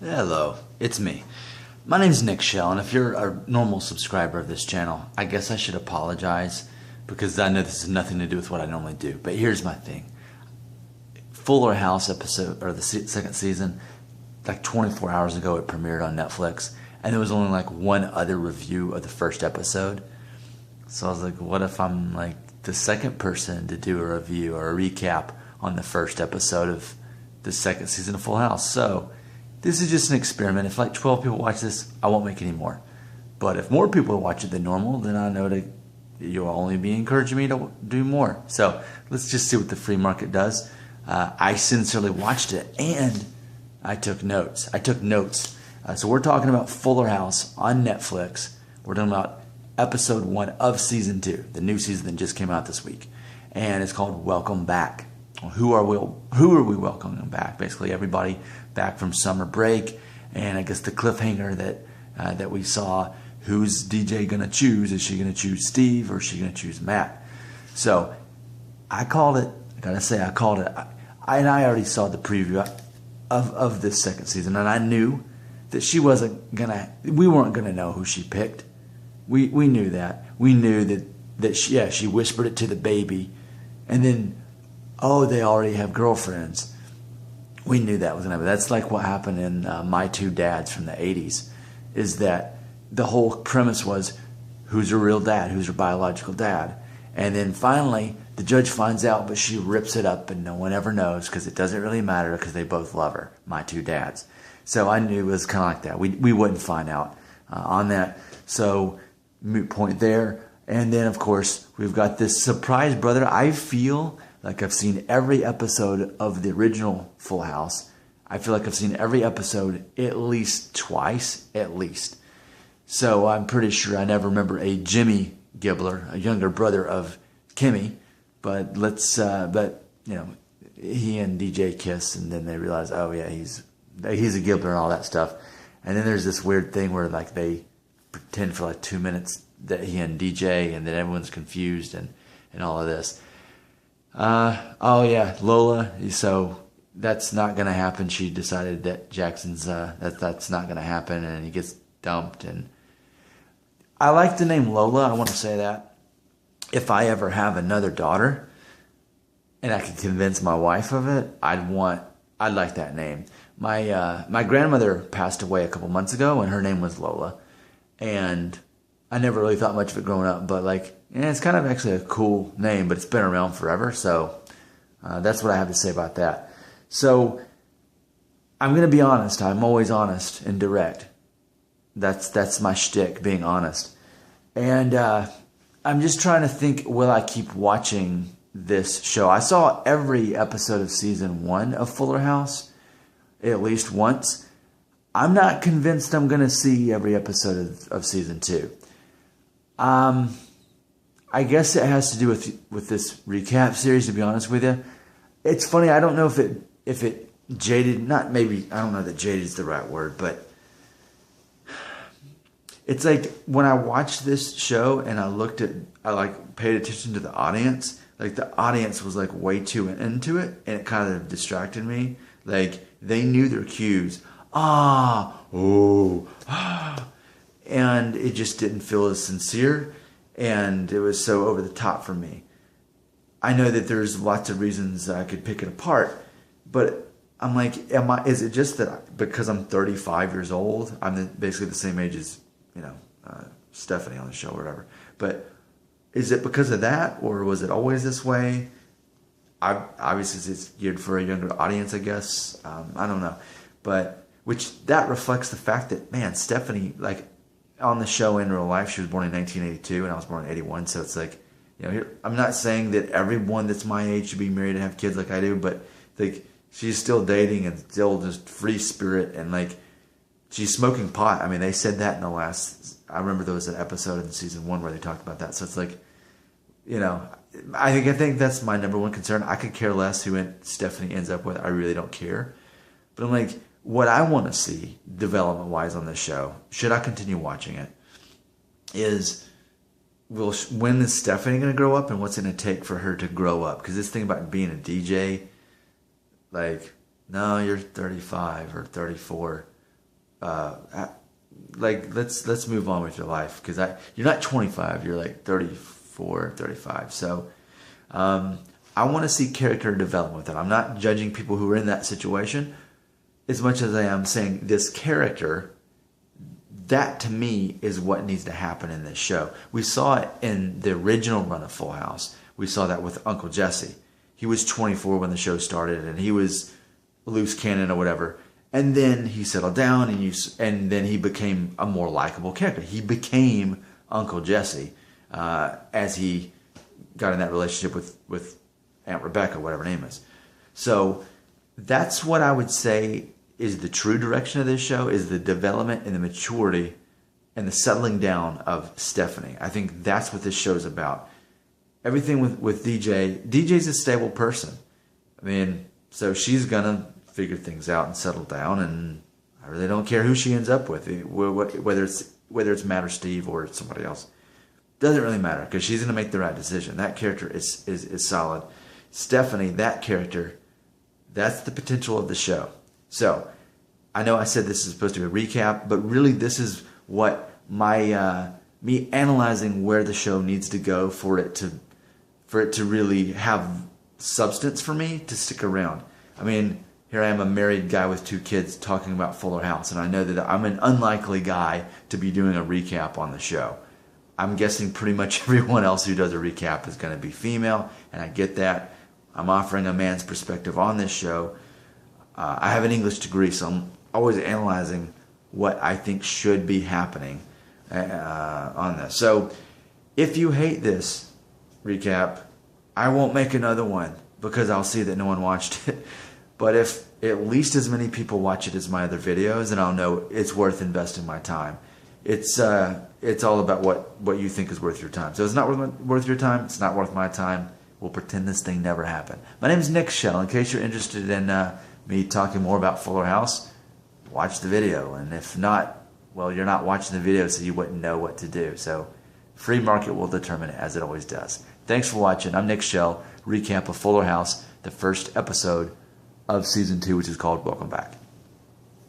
Hello, it's me. My name's Nick Shell, and if you're a normal subscriber of this channel, I guess I should apologize because I know this has nothing to do with what I normally do. But here's my thing. Fuller House episode, or the second season, like 24 hours ago it premiered on Netflix, and there was only like one other review of the first episode. So I was like, what if I'm like the second person to do a review or a recap on the first episode of the second season of Full House? So this is just an experiment. If like 12 people watch this, I won't make any more. But if more people watch it than normal, then I know that you'll only be encouraging me to do more. So let's just see what the free market does. I sincerely watched it, and I took notes. So we're talking about Fuller House on Netflix. We're talking about episode 1 of season 2, the new season that just came out this week. And it's called Welcome Back. Who are we welcoming back? Basically everybody back from summer break, and I guess the cliffhanger that we saw. Who's DJ gonna choose? Is she gonna choose Steve or is she gonna choose Matt? So I called it. I gotta say I called it. I already saw the preview of this second season, and I knew that we weren't gonna know who she picked. We knew that. We knew that she whispered it to the baby, and then they already have girlfriends. We knew that was going to happen. That's like what happened in My Two Dads from the 80s, is that the whole premise was, who's her real dad? Who's her biological dad? And then finally, the judge finds out, but she rips it up and no one ever knows because it doesn't really matter because they both love her, My Two Dads. So I knew it was kind of like that. We wouldn't find out on that. So moot point there. And then, of course, we've got this surprise brother. I feel like I've seen every episode of the original Full House. I feel like I've seen every episode at least twice, at least. So I'm pretty sure I never remember a Jimmy Gibbler, a younger brother of Kimmy. But he and DJ kiss, and then they realize, oh yeah, he's a Gibbler and all that stuff. And then there's this weird thing where like they pretend for like 2 minutes that he and DJ, and then everyone's confused and all of this. Lola. So that's not going to happen. She decided that Jackson's that's not going to happen, and he gets dumped. And I like the name Lola. I want to say that if I ever have another daughter, and I can convince my wife of it, I'd like that name. My grandmother passed away a couple months ago, and her name was Lola, and I never really thought much of it growing up, but it's kind of actually a cool name, but it's been around forever. So that's what I have to say about that. So I'm going to be honest. I'm always honest and direct. That's my shtick, being honest. And I'm just trying to think, will I keep watching this show? I saw every episode of season 1 of Fuller House at least once. I'm not convinced I'm going to see every episode of season 2. I guess it has to do with this recap series, to be honest with you. It's funny, I don't know if it jaded, I don't know that jaded is the right word, but it's like when I watched this show and I paid attention to the audience, like the audience was like way too into it, and it kind of distracted me. Like they knew their cues. And it just didn't feel as sincere, and it was so over the top for me. I know that there's lots of reasons I could pick it apart, but I'm like, is it just that because I'm 35 years old, I'm basically the same age as, Stephanie on the show or whatever, but is it because of that, or was it always this way? Obviously it's geared for a younger audience, I guess. I don't know, but that reflects the fact that, man, Stephanie, like, on the show in real life, she was born in 1982 and I was born in 81. So it's like, I'm not saying that everyone that's my age should be married and have kids like I do, but like she's still dating and still just free spirit, and like she's smoking pot. I mean, they said that in the last, I remember there was an episode in season 1 where they talked about that. So it's like, I think that's my number one concern. I could care less who Stephanie ends up with. I really don't care. But I'm like, what I want to see development-wise on this show, should I continue watching it, is when is Stephanie going to grow up, and what's it going to take for her to grow up? Because this thing about being a DJ, like, no, you're 35 or 34. like let's move on with your life, because you're not 25, you're like 34, 35. So I want to see character development with it. I'm not judging people who are in that situation as much as I am saying this character. That to me is what needs to happen in this show. We saw it in the original run of Full House. We saw that with Uncle Jesse. He was 24 when the show started, and he was loose cannon or whatever. And then he settled down, and then he became a more likable character. He became Uncle Jesse as he got in that relationship with Aunt Rebecca, whatever her name is. So that's what I would say is the true direction of this show, is the development and the maturity and the settling down of Stephanie. I think that's what this show's about. Everything with DJ. DJ's a stable person. I mean, so she's going to figure things out and settle down, and I really don't care who she ends up with, whether it's Matt or Steve or somebody else. Doesn't really matter, because she's going to make the right decision. That character is solid. Stephanie, that character, that's the potential of the show. So I know I said this is supposed to be a recap, but really this is what my me analyzing where the show needs to go for it to really have substance for me to stick around. I mean, here I am, a married guy with 2 kids talking about Fuller House, and I know that I'm an unlikely guy to be doing a recap on the show. I'm guessing pretty much everyone else who does a recap is going to be female, and I get that. I'm offering a man's perspective on this show. I have an English degree, so I'm always analyzing what I think should be happening on this. So if you hate this recap, I won't make another one, because I'll see that no one watched it. But if at least as many people watch it as my other videos, then I'll know it's worth investing my time. It's all about what you think is worth your time. So it's not worth your time. It's not worth my time. We'll pretend this thing never happened. My name is Nick Shell. In case you're interested in me talking more about Fuller House, watch the video. And if not, well, you're not watching the video, so you wouldn't know what to do. So free market will determine it, as it always does. Thanks for watching. I'm Nick Shell. Recap of Fuller House, the first episode of Season 2, which is called Welcome Back.